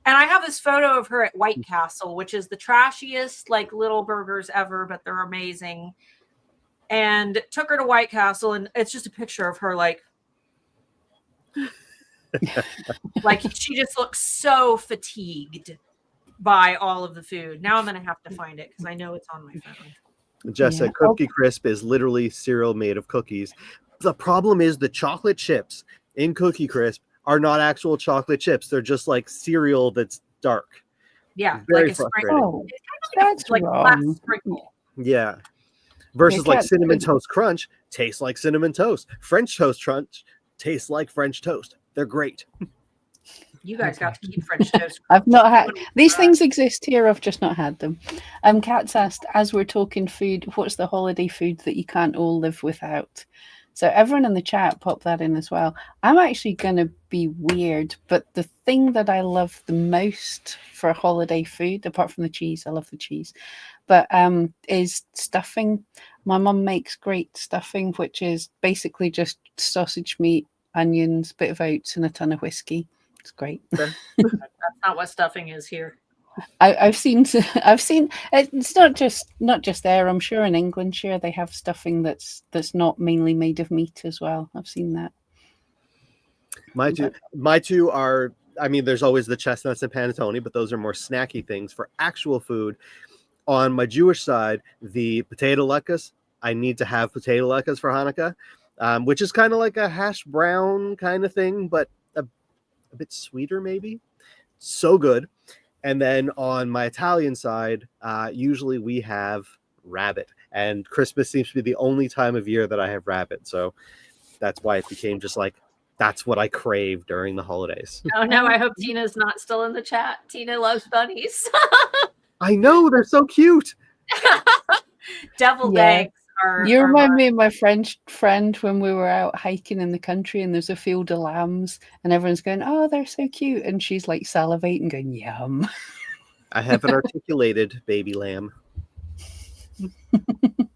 And I have this photo of her at White Castle, which is the trashiest like little burgers ever, but they're amazing. And took her to White Castle, and it's just a picture of her like she just looks so fatigued by all of the food. Now I'm going to have to find it because I know it's on my phone. Jess said Cookie Crisp is literally cereal made of cookies. The problem is the chocolate chips in Cookie Crisp are not actual chocolate chips. They're just like cereal that's dark. Yeah. Very like frustrating. Oh, that's like wrong. Sprinkle. Yeah. Versus like Cinnamon Toast Crunch tastes like Cinnamon Toast. French Toast Crunch tastes like French toast. They're great. You guys got to keep French toast. I've not had these things exist here. I've just not had them. Kat's asked, as we're talking food, what's the holiday food that you can't all live without? So everyone in the chat, pop that in as well. I'm actually going to be weird, but the thing that I love the most for holiday food, apart from the cheese, I love the cheese, but is stuffing. My mum makes great stuffing, which is basically just sausage meat, onions, bit of oats, and a ton of whiskey. It's great. That's not what stuffing is here. I've seen it's not just there. I'm sure in Englandshire they have stuffing that's not mainly made of meat as well. I've seen that. My two are, I mean, there's always the chestnuts and panettone, but those are more snacky things. For actual food, on my Jewish side, the potato latkes, I need to have potato latkes for Hanukkah, which is kind of like a hash brown kind of thing, but a bit sweeter maybe. So good. And then on my Italian side, usually we have rabbit, and Christmas seems to be the only time of year that I have rabbit. So that's why it became just like, that's what I crave during the holidays. Oh no, I hope Tina's not still in the chat. Tina loves bunnies. I know, they're so cute. Deviled Yeah. eggs are. You are remind my- me of my friend when we were out hiking in the country and there's a field of lambs and everyone's going, "Oh, they're so cute," and she's like salivating, going, "Yum." I have an articulated baby lamb. I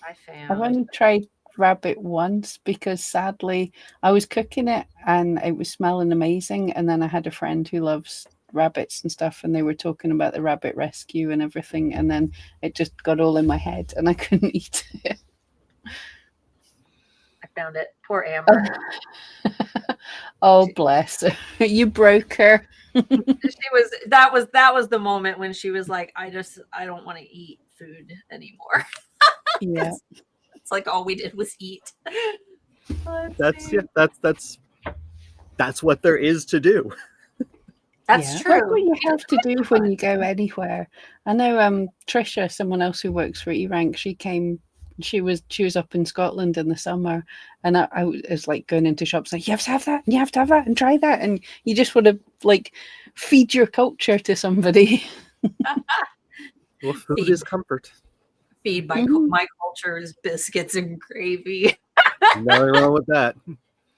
I've found. only tried rabbit once because sadly I was cooking it and it was smelling amazing, and then I had a friend who loves rabbits and stuff and they were talking about the rabbit rescue and everything, and then it just got all in my head and I couldn't eat it. I found it. Poor Amber. Oh bless her. You broke her. That was the moment when she was like, I don't want to eat food anymore. Yeah. It's like all we did was eat. That's what there is to do. That's Yeah. true. That's what you have to do when you go anywhere. I know Trisha, someone else who works for eRank, she was up in Scotland in the summer, and I was like going into shops like, you have to have that, and you have to have that, and try that, and you just want to like feed your culture to somebody. Well, food is comfort. Feed Mhm. my culture's biscuits and gravy. Nothing wrong with that.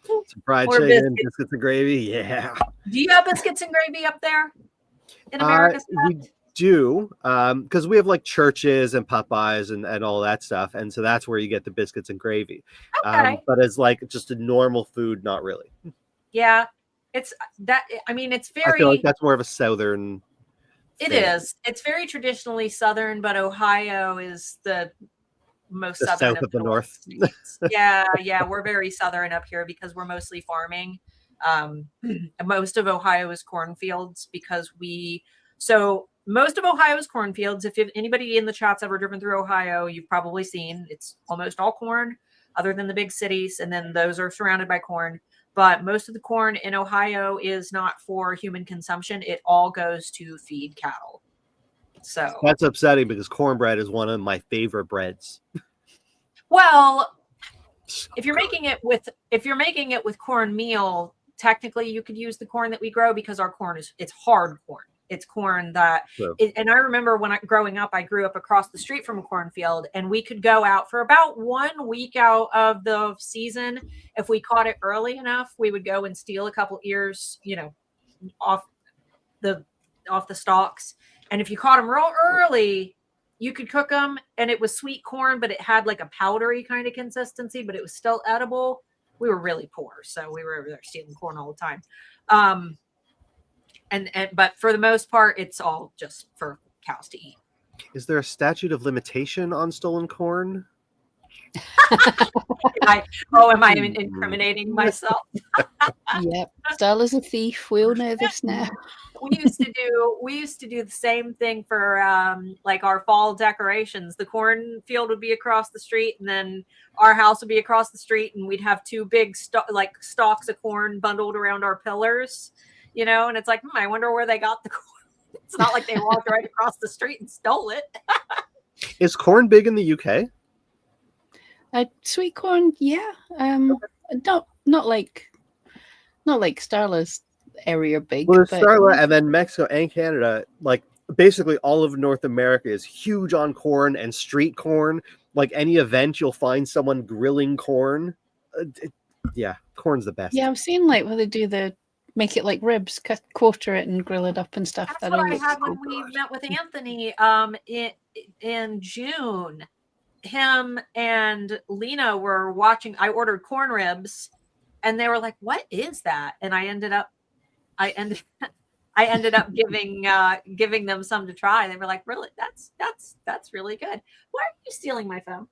Some fried Or chicken, biscuits and gravy. Yeah. Do you have biscuits and gravy up there in America? We do, because we have like churches and Popeyes and all that stuff, and so that's where you get the biscuits and gravy. Okay. But as like just a normal food, not really. Yeah, it's that. I mean, it's I feel very. like that's more of a southern. It thing. is. It's very traditionally Southern, but Ohio is the most The Southern south of the north. states. Yeah, we're very Southern up here because we're mostly farming. Most of Ohio is cornfields because most of Ohio is cornfields. If anybody in the chat's ever driven through Ohio, you've probably seen it's almost all corn, other than the big cities, and then those are surrounded by corn. But most of the corn in Ohio is not for human consumption. It all goes to feed cattle. So That's upsetting because cornbread is one of my favorite breads. well, if you're making it with cornmeal, technically you could use the corn that we grow because our corn it's hard corn. It's corn that, True. and I remember growing up, I grew up across the street from a cornfield, and we could go out for about 1 week out of the season. If we caught it early enough, we would go and steal a couple ears, off the stalks. And if you caught them real early, you could cook them, and it was sweet corn, but it had like a powdery kind of consistency, but it was still edible. We were really poor, so we were over there stealing corn all the time. But for the most part, it's all just for cows to eat. Is there a statute of limitation on stolen corn? Am I incriminating myself? Yep. Starla's a thief. We all know this now. We used to do the same thing for like our fall decorations. The cornfield would be across the street, and then our house would be across the street, and we'd have two big stalks of corn bundled around our pillars, and it's like, I wonder where they got the corn. It's not like they walked right across the street and stole it. Is corn big in the UK? Sweet corn, yeah. Not like Starla's area big. Well, there's but Starla, and then Mexico and Canada. Like basically all of North America is huge on corn and street corn. Like any event, you'll find someone grilling corn. Yeah, corn's the best. Yeah, I've seen like where they do make it like ribs, quarter it and grill it up and stuff. That's That what all I looks had cool. when we met with Anthony in June. Him and Lena were watching. I ordered corn ribs, and they were like, "What is that?" And I ended up giving them some to try. They were like, "Really? That's really good." Why are you stealing my phone?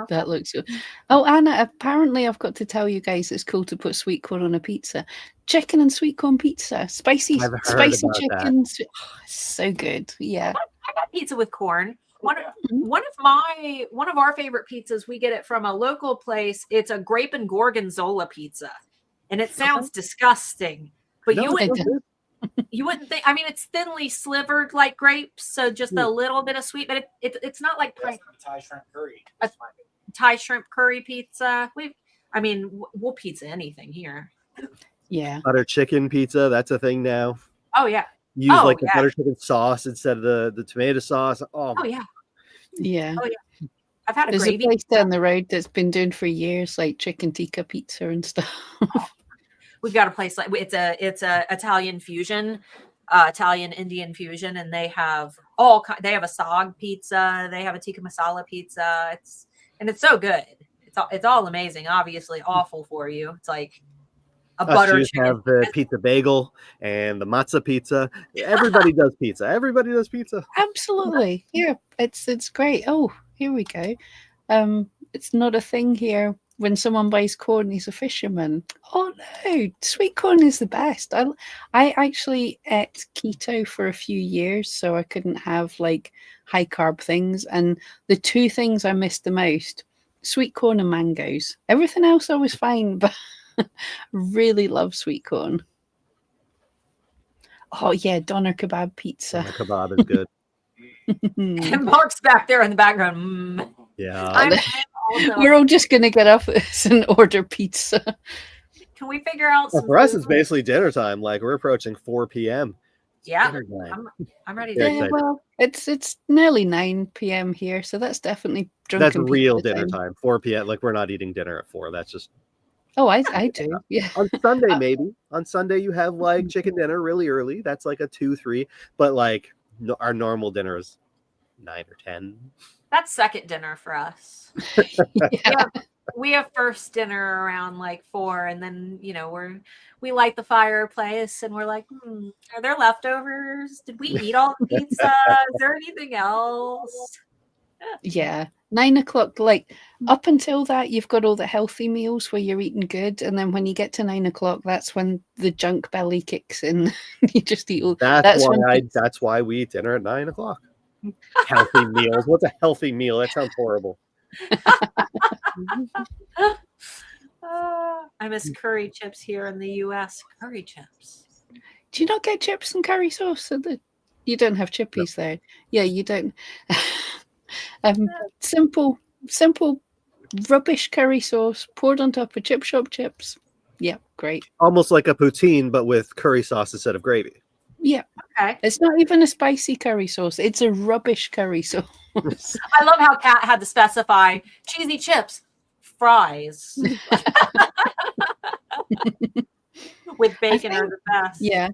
That looks good. Oh, Anna, apparently I've got to tell you guys it's cool to put sweet corn on a pizza. Chicken and sweet corn pizza. Spicy I've heard spicy about that. chicken. Oh, so good. Yeah. I got pizza with corn. One of our favorite pizzas, we get it from a local place. It's a grape and gorgonzola pizza. And it sounds disgusting, but No, you wouldn't think. I mean, it's thinly slivered like grapes, so just a little bit of sweet, but it's not like Thai shrimp curry. Thai shrimp curry pizza. We'll pizza anything here. Yeah. butter chicken pizza, that's a thing now. Oh yeah. Use like the butter chicken sauce instead of the tomato sauce. Oh yeah. Yeah. Oh yeah. I've had a There's gravy a place down the road that's been doing for years, like chicken tikka pizza and stuff. We've got a place like it's a Italian fusion, Italian Indian fusion, and they have they have a sog pizza, they have a tikka masala pizza. It's so good. It's all amazing. Obviously awful for you. It's like a butter chicken. Have the pizza bagel and the matzo pizza. Everybody does pizza. Everybody does pizza. Absolutely. Yeah, it's great. Oh, here we go. It's not a thing here. When someone buys corn, he's a fisherman. Oh no, sweet corn is the best. I actually ate keto for a few years, so I couldn't have like high carb things. And the two things I missed the most: sweet corn and mangoes. Everything else I was fine, but really love sweet corn. Oh yeah, doner kebab pizza. Doner kebab is good. And Mark's back there in the background. Yeah. We're all just gonna get up and order pizza. Can we figure out some for us, it's basically dinner time. Like we're approaching 4 p.m. Yeah, I'm ready. Yeah, well, it's nearly 9 p.m. here, so that's definitely that's real dinner time. 4 p.m. Like we're not eating dinner at 4. That's just. Oh, I do. Yeah. On Sunday, maybe. On Sunday, you have like chicken dinner really early. That's like a 2, 3. But like our normal dinner is 9 or 10. That's second dinner for us. We have first dinner around like 4, and then we light the fireplace, and we're like, are there leftovers? Did we eat all the pizza? Is there anything else? Yeah, 9 o'clock. Like up until that, you've got all the healthy meals where you're eating good, and then when you get to 9 o'clock, that's when the junk belly kicks in. You just eat all. That's why we eat dinner at 9 o'clock. Healthy meals. What's a healthy meal? That sounds horrible. I miss curry chips here in the U.S. Curry chips. Do you not get chips and curry sauce? You don't have chippies there. Yeah, you don't. Simple rubbish curry sauce poured on top of chip shop chips. Yeah, great. Almost like a poutine, but with curry sauce instead of gravy. Yeah. Okay. It's not even a spicy curry sauce. It's a rubbish curry sauce. I love how Kat had to specify cheesy chips, fries. With bacon are the best. Yeah.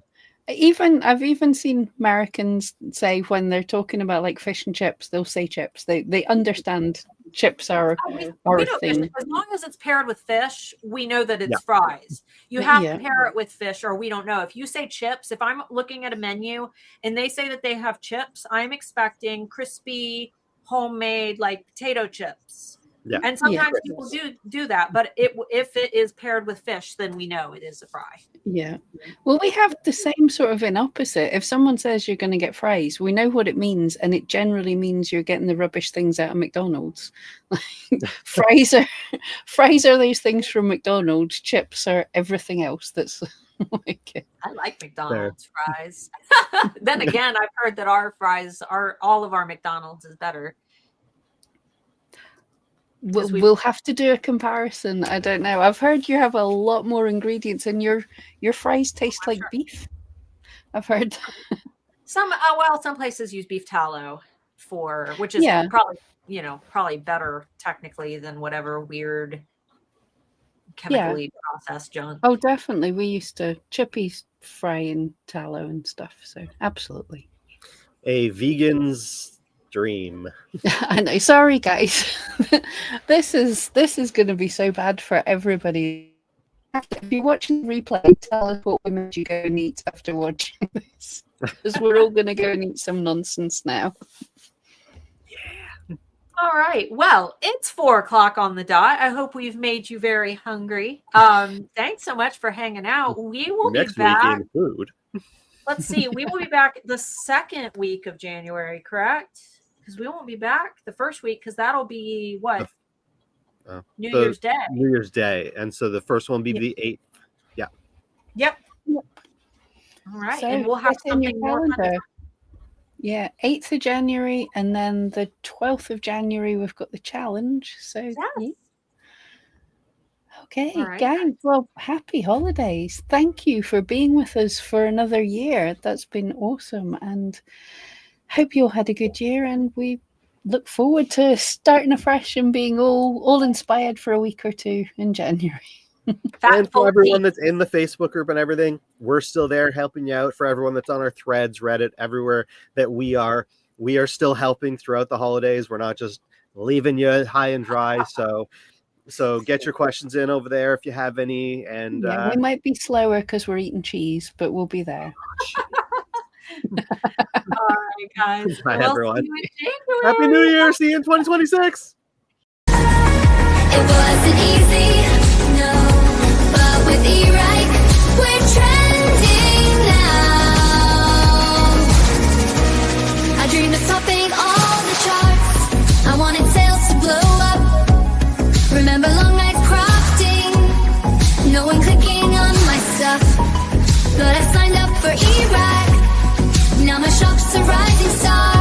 I've even seen Americans say when they're talking about like fish and chips, they'll say chips. They understand chips are a thing. Fish. As long as it's paired with fish, we know that it's fries. You have to pair it with fish, or we don't know. If you say chips, if I'm looking at a menu and they say that they have chips, I'm expecting crispy, homemade like potato chips. Yeah. And sometimes people do that, but if it is paired with fish, then we know it is a fry. Yeah. Well, we have the same sort of an opposite. If someone says you're going to get fries, we know what it means, and it generally means you're getting the rubbish things out of McDonald's. Fries are these things from McDonald's. Chips are everything else that's like. I like McDonald's fries. Then again, I've heard that our fries all of our McDonald's is better. We'll have to do a comparison. I don't know. I've heard you have a lot more ingredients, and your fries taste like beef. I've heard. Some places use beef tallow which is probably better technically than whatever weird chemically processed junk. Oh, definitely. We used to chippies fry in tallow and stuff. So absolutely. A vegan's dream. I know. Sorry, guys. This is going to be so bad for everybody. If you're watching the replay, tell us what we made you go and eat after watching this, because we're all going to go and eat some nonsense now. All right. Well, it's 4:00 on the dot. I hope we've made you very hungry. Thanks so much for hanging out. We will Next be back. week in food. Let's see. We will be back the second week of January, correct? Because we won't be back the first week because that'll be what? New Year's Day. New Year's Day. And so the first one will be the 8th. Yeah. Yep. All right. So and we'll have get in your something more fun. calendar. Yeah, 8th of January, and then the 12th of January, we've got the challenge. So, yeah. Okay, All right, guys. Well, happy holidays. Thank you for being with us for another year. That's been awesome. And hope you all had a good year. And we look forward to starting afresh and being all inspired for a week or two in January. And for everyone that's in the Facebook group and everything, we're still there helping you out. For everyone that's on our threads, Reddit, everywhere that we are still helping throughout the holidays. We're not just leaving you high and dry. So get your questions in over there if you have any. And we might be slower because we're eating cheese, but we'll be there. All right, guys. Bye, We'll everyone. see you in January. Happy New Year. See you in 2026. It wasn't easy, no, but with eRank, we're trending now. I dreamed of topping all the charts. I wanted sales to blow up. Remember long nights crafting, no one clicking on my stuff. But I signed up for eRank. Now my shop's a rising star.